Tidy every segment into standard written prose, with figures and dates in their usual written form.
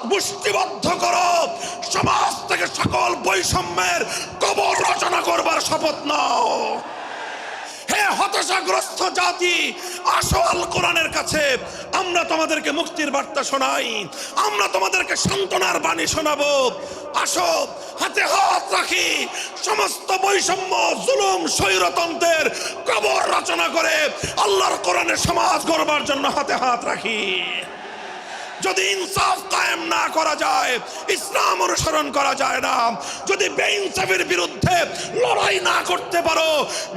মুষ্টিবদ্ধ করো, সমাজ থেকে সকল বৈষম্যের কবর রচনা করবার শপথ নাও। হে হতাশাগ্রস্ত জাতি, আসো আল কোরআনের কাছে, আমরা তোমাদেরকে মুক্তির বার্তা শোনাই, আমরা তোমাদেরকে সান্ত্বনার বাণী শোনাবো। আসো হাতে হাত রাখি, সমস্ত বৈষম্য, জুলুম, স্বৈরতন্ত্রের কবর রচনা করে আল্লাহর কোরআনের সমাজ গড়বার জন্য হাতে হাত রাখি। যদি ইনসাফ কায়েম না করা যায়, ইসলাম অনুসরণ করা যায় না, যদি বেইনসাফের বিরুদ্ধে লড়াই না করতে পারো,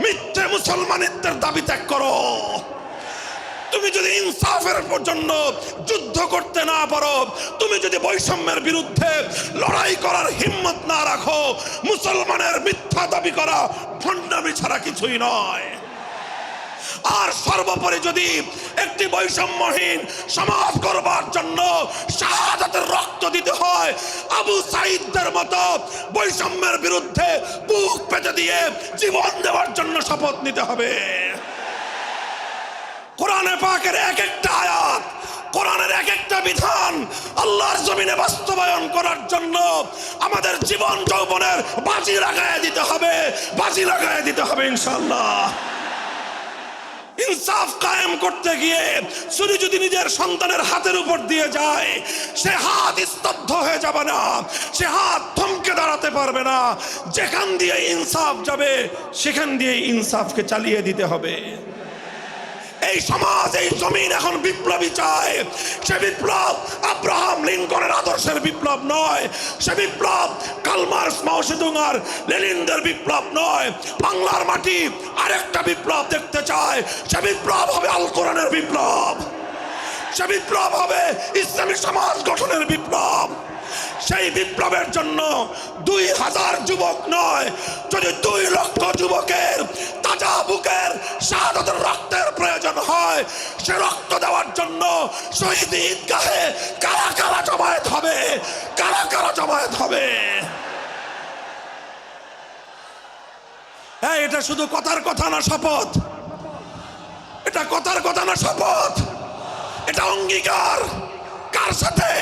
মিথ্যে মুসলমানিত্বের দাবি ত্যাগ করো। তুমি যদি ইনসাফের জন্য যুদ্ধ করতে না পারো, তুমি যদি বৈষম্যের বিরুদ্ধে লড়াই করার হিম্মত না রাখো, মুসলমানের মিথ্যা দাবি করা ভণ্ডামি ছাড়া কিছুই নয়। আর সর্বোপরি যদি একটি বৈষম্যহীন সমাজ গড়বার জন্য শাহাদাতের রক্ত দিতে হয়, আবু সাঈদদের মতো বৈষম্যের বিরুদ্ধে বুক পেতে দিয়ে জীবন দেওয়ার জন্য শপথ নিতে হবে। কোরআনে পাকের এক একটা আয়াত, কোরআনের এক একটা বিধান আল্লাহর জমিনে বাস্তবায়ন করার জন্য আমাদের জীবন যৌবনের বাজি লাগায় দিতে হবে, বাজি লাগায় দিতে হবে ইনশাআল্লাহ। ইনসাফ কায়েম করতে গিয়ে ছুরি যদি নিজের সন্তানের হাতের উপর দিয়ে যায়, সে হাত স্তব্ধ হয়ে যাবে না, সে হাত থমকে দাঁড়াতে পারবে না। যেখান দিয়ে ইনসাফ যাবে সেখান দিয়ে ইনসাফকে চালিয়ে দিতে হবে। এই সমাজ, এই জমিন এখন বিপ্লবী চায়। সে বিপ্লব আব্রাহাম লিঙ্কনের আদর্শের বিপ্লব নয়, সে বিপ্লব কার্ল মার্কস, মাও সেতুং আর লেনিনদের বিপ্লব নয়। বাংলার মাটি আরেকটা বিপ্লব দেখতে চায়, সে বিপ্লব হবে আল কোরআনের বিপ্লব, সে বিপ্লব হবে ইসলামী সমাজ গঠনের বিপ্লব। সেই বিপ্লবের জন্য 2000 যুবক নয়, যদি 2 লক্ষ যুবকের তাজা বুকের শাহাদাতের রক্তের প্রয়োজন হয়, সে রক্ত দেওয়ার জন্য শহীদ ঈদগাহে কারা কারা জমায়েত হবে, কারা কারা জমায়েত হবে। হ্যাঁ, এটা শুধু কথার কথা না, শপথ। এটা কথার কথা না, শপথ। এটা অঙ্গীকার। কার সাথে?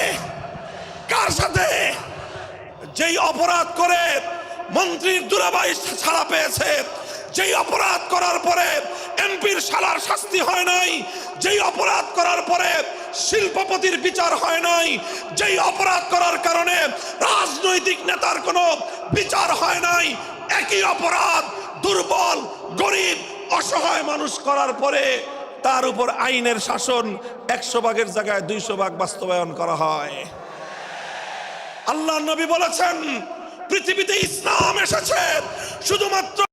কার সাথে? যেই অপরাধ করে মন্ত্রীর দুলাভাই ছাড়া পেয়েছে, যেই অপরাধ করার পরে এমপির শালার শাস্তি হয় নাই, যেই অপরাধ করার পরে শিল্পপতির বিচার হয় নাই, যেই অপরাধ করার কারণে রাজনৈতিক নেতার কোনো বিচার হয় নাই, একই অপরাধ দুর্বল, গরিব, অসহায় মানুষ করার পরে তার উপর আইনের শাসন 100 ভাগের জায়গায় 200 ভাগ বাস্তবায়ন করা হয়। আল্লাহ নবী বলেছেন, পৃথিবীতে ইসলাম এসেছে শুধুমাত্র